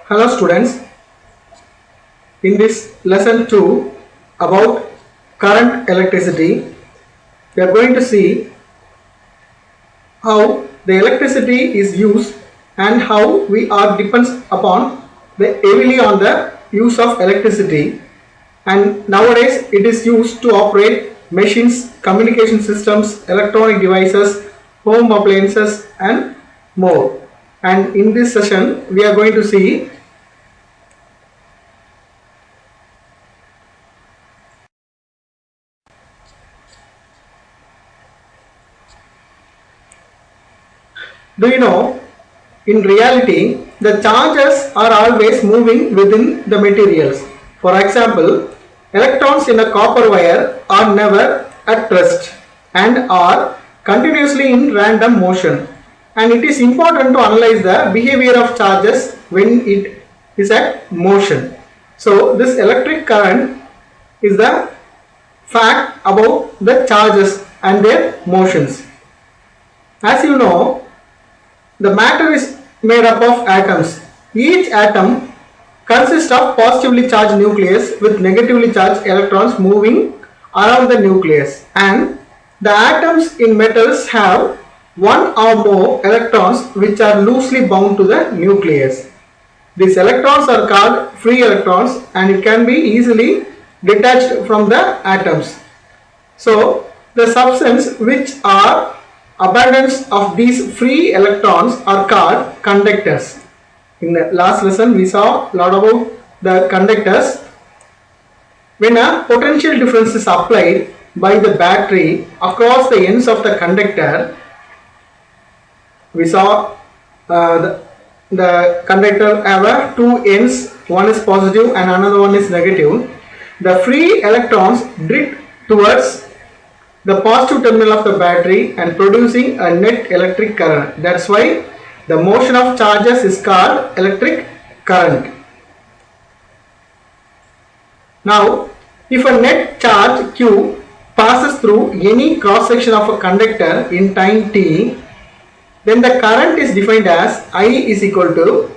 Hello students, in this lesson 2 about current electricity, we are going to see how the electricity is used and how we are depends upon heavily on the use of electricity, and nowadays it is used to operate machines, communication systems, electronic devices, home appliances and more. And in this session we are going to see do you know, in reality, the charges are always moving within the materials. For example, electrons in a copper wire are never at rest and are continuously in random motion. And it is important to analyze the behavior of charges when it is at motion. So, this electric current is the fact about the charges and their motions. As you know, the matter is made up of atoms. Each atom consists of positively charged nucleus with negatively charged electrons moving around the nucleus, and the atoms in metals have one or more electrons which are loosely bound to the nucleus. These electrons are called free electrons and it can be easily detached from the atoms. So the substance which are abundance of these free electrons are called conductors. In the last lesson we saw a lot about the conductors. When a potential difference is applied by the battery across the ends of the conductor, we saw the conductor have two ends, one is positive and another one is negative. The free electrons drift towards the positive terminal of the battery and producing a net electric current. That's why the motion of charges is called electric current. Now, if a net charge Q passes through any cross section of a conductor in time t, then the current is defined as I is equal to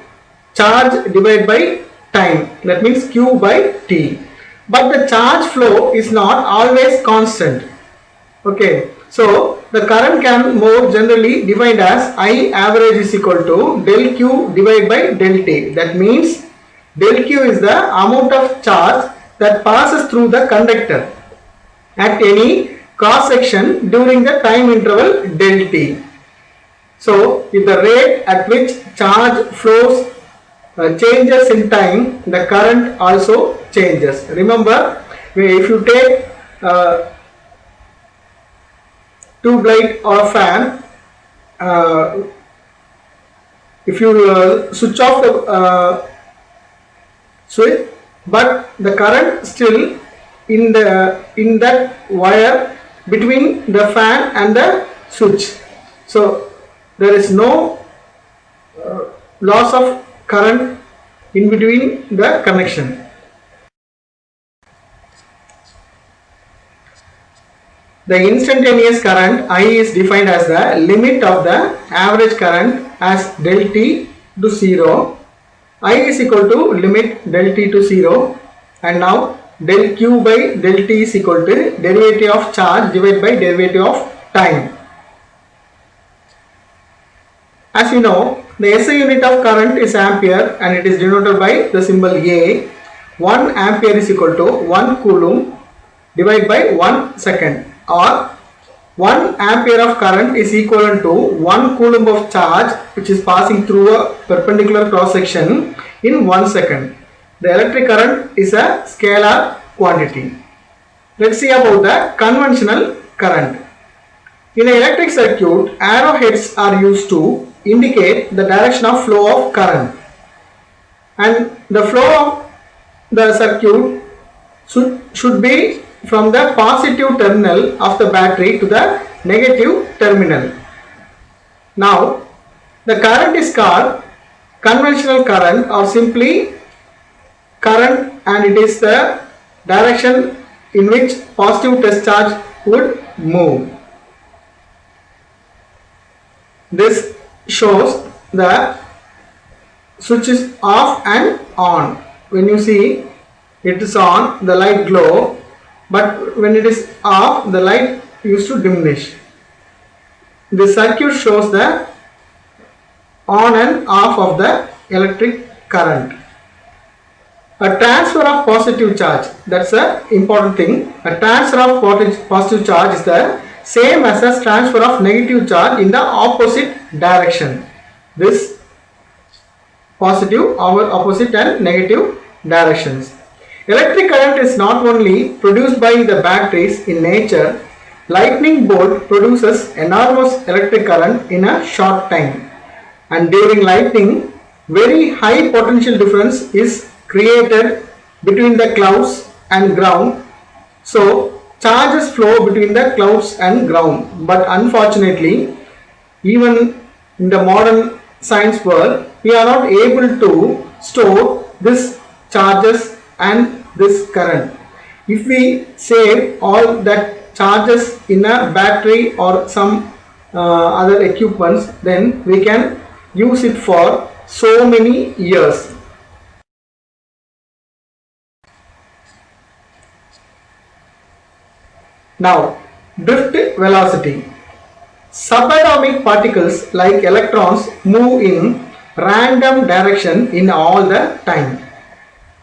charge divided by time. That means Q by T. But the charge flow is not always constant. Okay, so the current can more generally defined as I average is equal to del Q divided by del T. That means del Q is the amount of charge that passes through the conductor at any cross section during the time interval del T. So if the rate at which charge flows changes in time, the current also changes. Remember, if you take tube light or a fan, if you switch off the switch, but the current still in that wire between the fan and the switch, so there is no loss of current in between the connection. The instantaneous current I is defined as the limit of the average current as del T to 0. I is equal to limit del T to 0, and now del Q by del T is equal to derivative of charge divided by derivative of time. As you know, the SI unit of current is ampere and it is denoted by the symbol A. 1 ampere is equal to 1 coulomb divided by 1 second, or 1 ampere of current is equivalent to 1 coulomb of charge which is passing through a perpendicular cross section in 1 second. The electric current is a scalar quantity. Let's see about the conventional current. In an electric circuit, arrowheads are used to indicate the direction of flow of current, and the flow of the circuit should be from the positive terminal of the battery to the negative terminal. Now, the current is called conventional current or simply current, and it is the direction in which positive test charge would move. This shows the switch is off and on. When you see it is on, the light glow, but when it is off, the light used to diminish. This circuit shows the on and off of the electric current. A transfer of positive charge, that's a important thing. A transfer of positive charge is the same as a transfer of negative charge in the opposite direction. This positive or opposite and negative directions. Electric current is not only produced by the batteries in nature. Lightning bolt produces enormous electric current in a short time, and during lightning, very high potential difference is created between the clouds and ground. So charges flow between the clouds and ground, but unfortunately, even in the modern science world, we are not able to store this charges and this current. If we save all that charges in a battery or some other equipments, then we can use it for so many years. Now, drift velocity. Subatomic particles like electrons move in random direction in all the time.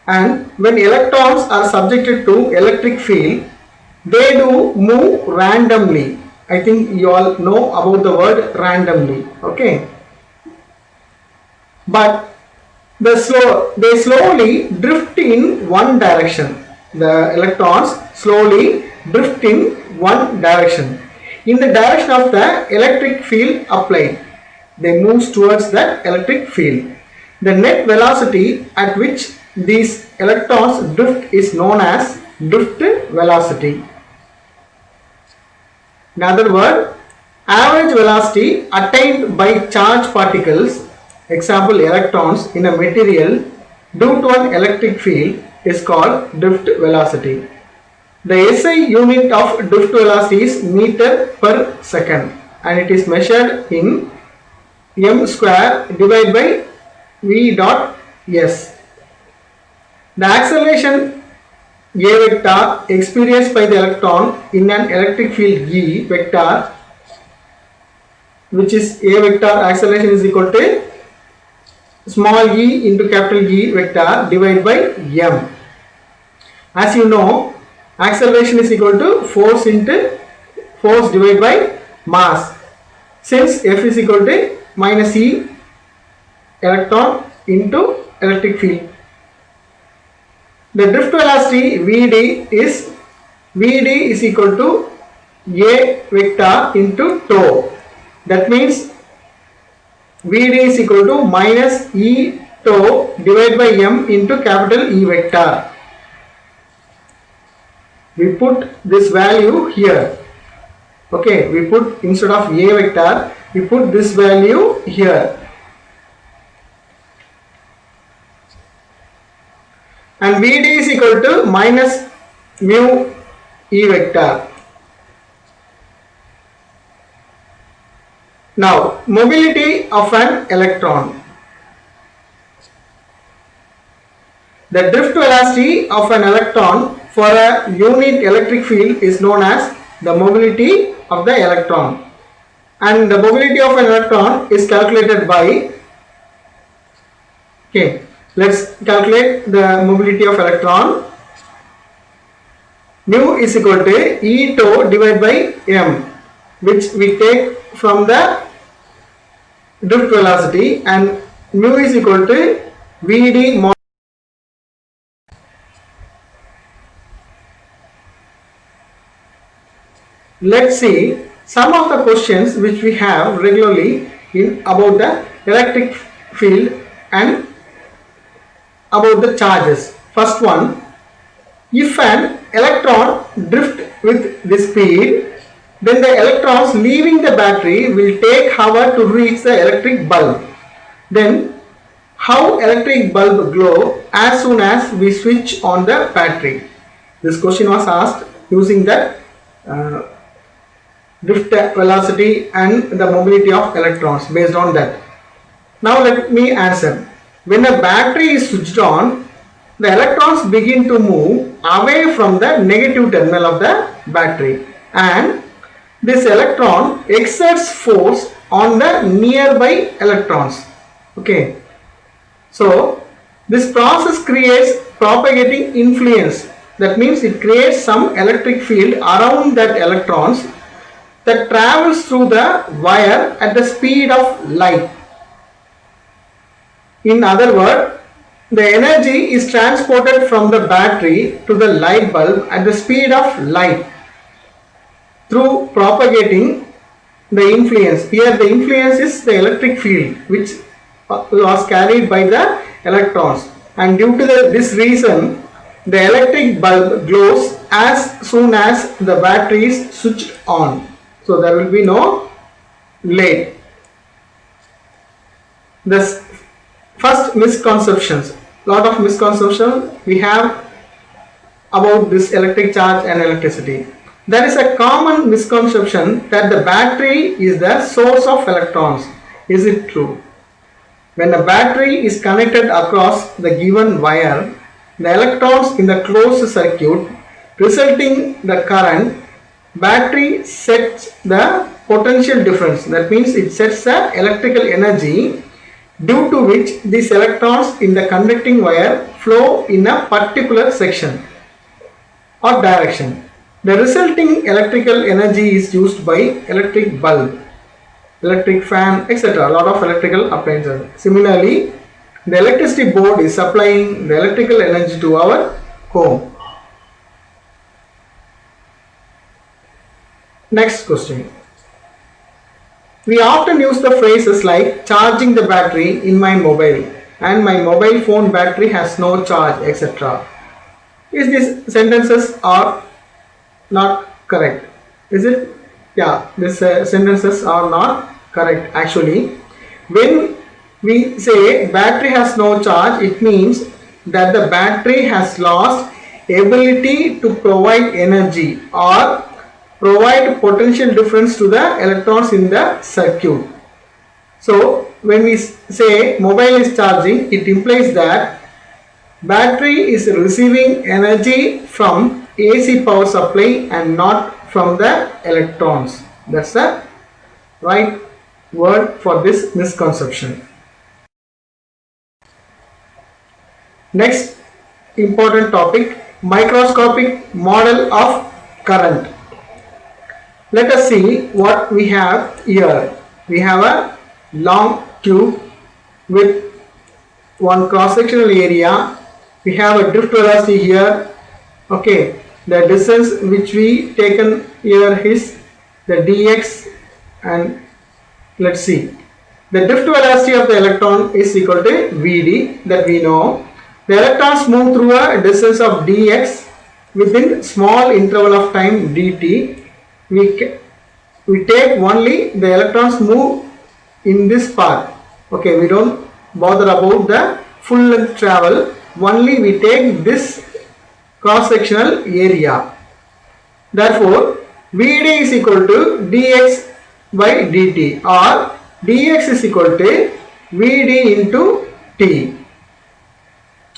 And when electrons are subjected to electric field, they do move randomly. I think you all know about the word randomly. Okay. But they slowly drift in one direction. The electrons slowly drift in one direction. In the direction of the electric field applied, they move towards the electric field. The net velocity at which these electrons drift is known as drift velocity. In other words, average velocity attained by charged particles, example electrons, in a material due to an electric field is called drift velocity. The SI unit of drift velocity is meter per second, and it is measured in m square divided by v dot s. The acceleration a vector experienced by the electron in an electric field E vector, which is a vector acceleration, is equal to small e into capital E vector divided by m. As you know, acceleration is equal to force divided by mass. Since F is equal to minus E electron into electric field. The drift velocity Vd is equal to a vector into tau. That means Vd is equal to minus E tau divided by m into capital E vector. We put this value here. Okay, we put, instead of a vector, we put this value here. And Vd is equal to minus mu E vector. Now, mobility of an electron. The drift velocity of an electron for a unit electric field is known as the mobility of the electron. And the mobility of an electron is calculated by, okay, let's calculate the mobility of electron. Mu is equal to E tau divided by m, which we take from the drift velocity, and mu is equal to Vd mod. Let's see some of the questions which we have regularly in about the electric field and about the charges. First one, if an electron drift with this speed, then the electrons leaving the battery will take hour to reach the electric bulb. Then how electric bulb glow as soon as we switch on the battery? This question was asked using the drift velocity and the mobility of electrons based on that. Now let me answer. when a battery is switched on, the electrons begin to move away from the negative terminal of the battery, and this electron exerts force on the nearby electrons. Okay, so this process creates propagating influence. That means it creates some electric field around that electrons that travels through the wire at the speed of light. In other words, the energy is transported from the battery to the light bulb at the speed of light through propagating the influence. Here the influence is the electric field which was carried by the electrons, and due to this reason the electric bulb glows as soon as the battery is switched on. So there will be no delay. The first misconceptions, lot of misconceptions we have about this electric charge and electricity. There is a common misconception that the battery is the source of electrons. Is it true? When a battery is connected across the given wire, the electrons in the closed circuit resulting the current, battery sets the potential difference. That means it sets the electrical energy due to which these electrons in the conducting wire flow in a particular section or direction. The resulting electrical energy is used by electric bulb, electric fan, etc. A lot of electrical appliances. Similarly, the electricity board is supplying the electrical energy to our home. Next question. We often use the phrases like charging the battery in my mobile and my mobile phone battery has no charge, etc. Is these sentences are not correct? Is it? Yeah, these sentences are not correct. Actually, when we say battery has no charge, it means that the battery has lost ability to provide energy or provide potential difference to the electrons in the circuit. So when we say mobile is charging, it implies that battery is receiving energy from AC power supply and not from the electrons. That's the right word for this misconception. Next important topic, microscopic model of current. Let us see what we have here. We have a long tube with one cross-sectional area. We have a drift velocity here. Okay, the distance which we taken here is the dx, and let's see. The drift velocity of the electron is equal to Vd, that we know. The electrons move through a distance of dx within small interval of time dt. We take only the electrons move in this path. Okay, we don't bother about the full length travel. Only we take this cross-sectional area. Therefore, Vd is equal to dx by dt, or dx is equal to Vd into t.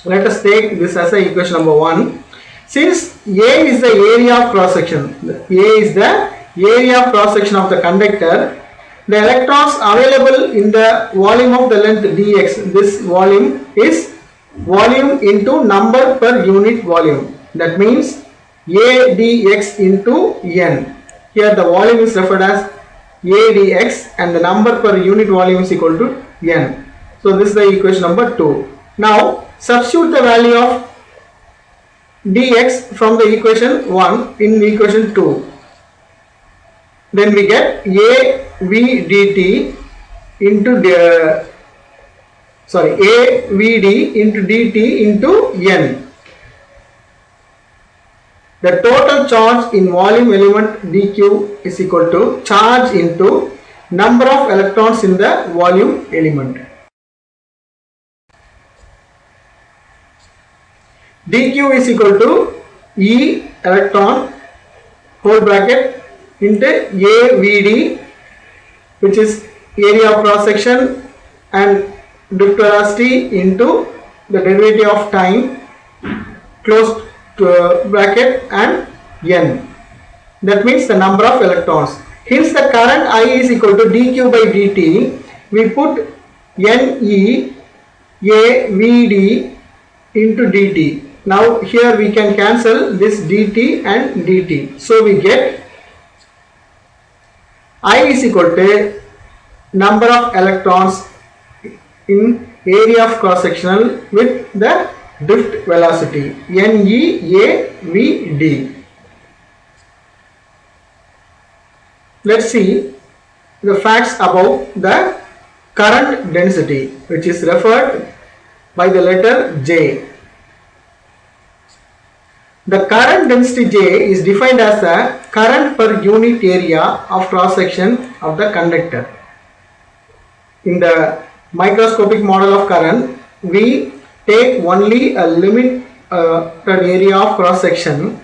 Let us take this as a equation number 1. Since A is the area of cross section, A is the area of cross section of the conductor, the electrons available in the volume of the length dx, this volume is volume into number per unit volume. That means A dx into n. Here the volume is referred as A dx and the number per unit volume is equal to n. So this is the equation number 2. Now substitute the value of dx from the equation 1 in equation 2. Then we get A v dt into A v d into dt into n. The total charge in volume element dq is equal to charge into number of electrons in the volume element. dq is equal to E electron whole bracket into A v d, which is area of cross section, and drift velocity into the derivative of time, close bracket, and n. That means the number of electrons. Hence the current I is equal to dq by dt. We put ne avd into dt. Now here we can cancel this dt and dt. So we get I is equal to number of electrons in area of cross sectional with the drift velocity NEAVD. Let's see the facts about the current density, which is referred by the letter J. The current density J is defined as the current per unit area of cross section of the conductor. In the microscopic model of current, we take only a limited area of cross section,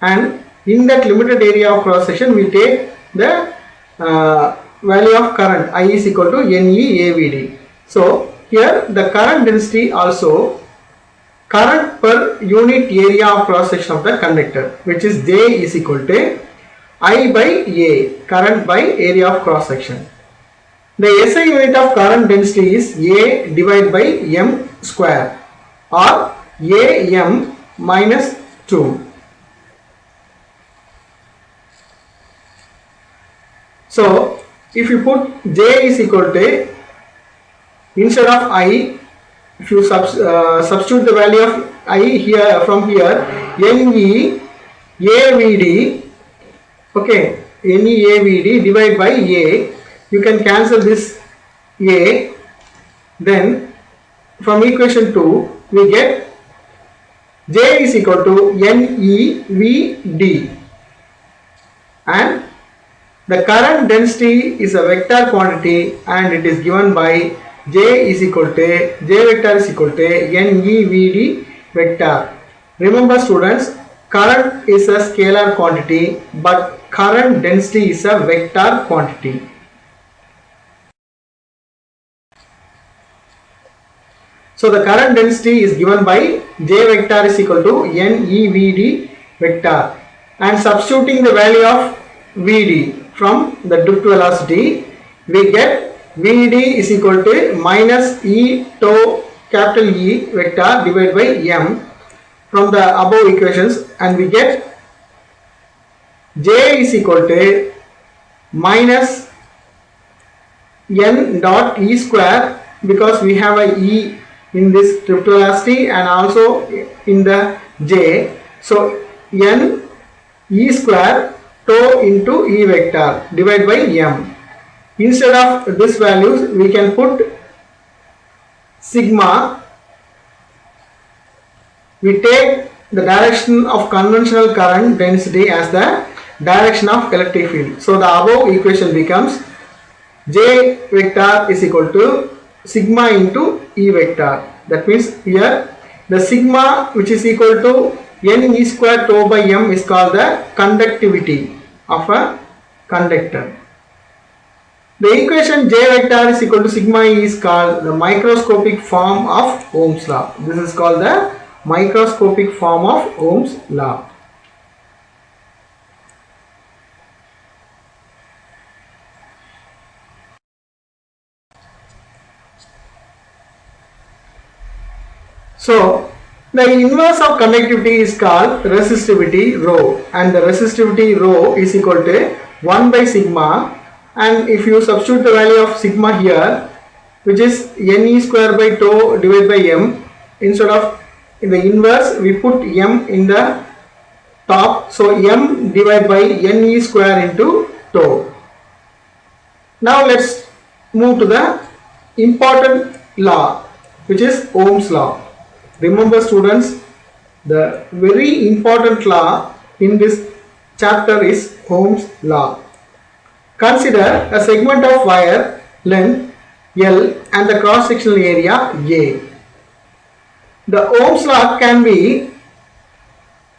and in that limited area of cross section we take the value of current I is equal to NEAVD. So here the current density also current per unit area of cross section of the conductor, which is J is equal to I by A, current by area of cross section. The SI unit of current density is A divided by M square, or AM minus 2. So if you put J is equal to, instead of I, if you substitute the value of I here from here, NEAVD, okay, NEAVD divided by A, you can cancel this A. Then from equation 2 we get J is equal to NEVD, and the current density is a vector quantity and it is given by J is equal to J vector is equal to NEVD vector. Remember students, current is a scalar quantity but current density is a vector quantity. So the current density is given by J vector is equal to NEVD vector, and substituting the value of Vd from the drift velocity, we get Vd is equal to minus E tau capital E vector divided by M from the above equations, and we get J is equal to minus N dot E square, because we have a E in this drift velocity and also in the J. So N E square tau into E vector divided by M. Instead of this values we can put sigma. We take the direction of conventional current density as the direction of electric field. So the above equation becomes J vector is equal to sigma into E vector. That means here the sigma, which is equal to N E square tau by M, is called the conductivity of a conductor. The equation J vector is equal to sigma E is called the microscopic form of Ohm's law. This is called the microscopic form of Ohm's law. So the inverse of conductivity is called resistivity rho, and the resistivity rho is equal to 1 by sigma, and if you substitute the value of sigma here, which is Ne square by tau divided by M, instead of in the inverse we put M in the top, so M divided by Ne square into tau. Now let's move to the important law, which is Ohm's law. Remember students, the very important law in this chapter is Ohm's law. Consider a segment of wire length L and the cross sectional area A. The Ohm's law can be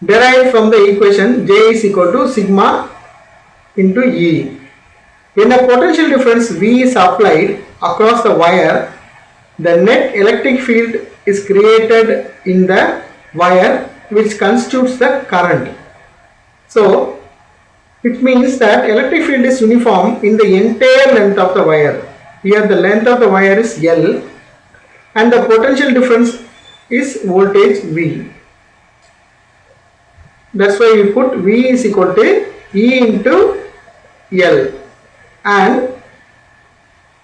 derived from the equation J is equal to sigma into E. When a potential difference V is applied across the wire, the net electric field is created in the wire which constitutes the current. So it means that electric field is uniform in the entire length of the wire. Here the length of the wire is L and the potential difference is voltage V. That's why we put V is equal to E into L. And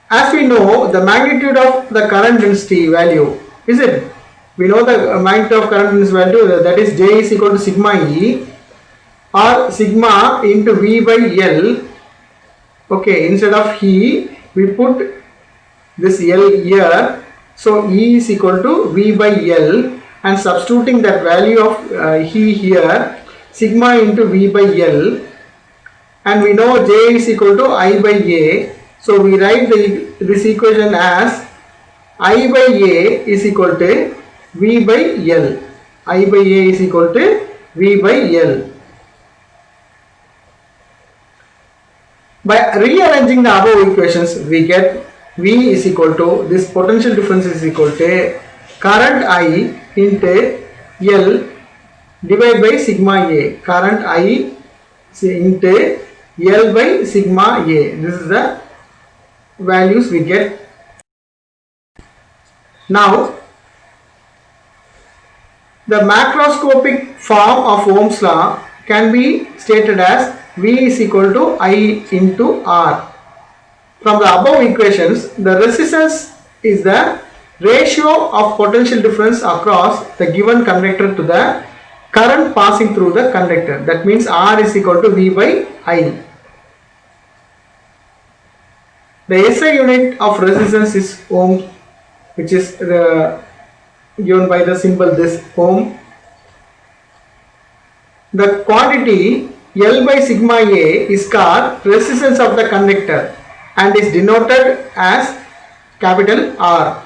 as we know the magnitude of the current density value, is it? We know the magnitude of current density value, that is J is equal to sigma E or sigma into V by L. Okay, instead of E we put this L here, so E is equal to V by L, and substituting that value of E here, sigma into V by L, and we know J is equal to I by A, so we write this equation as I by A is equal to V by L. I by A is equal to V by L. By rearranging the above equations, we get V is equal to, this potential difference is equal to current I into L divided by sigma A. Current I into L by sigma A. This is the values we get. Now, the macroscopic form of Ohm's law can be stated as V is equal to I into R. From the above equations, the resistance is the ratio of potential difference across the given conductor to the current passing through the conductor. That means R is equal to V by I. The SI unit of resistance is ohm, which is given by the symbol this ohm. The quantity L by sigma A is called resistance of the conductor and is denoted as capital R.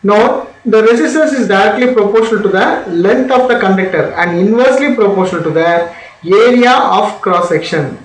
Note, the resistance is directly proportional to the length of the conductor and inversely proportional to the area of cross section.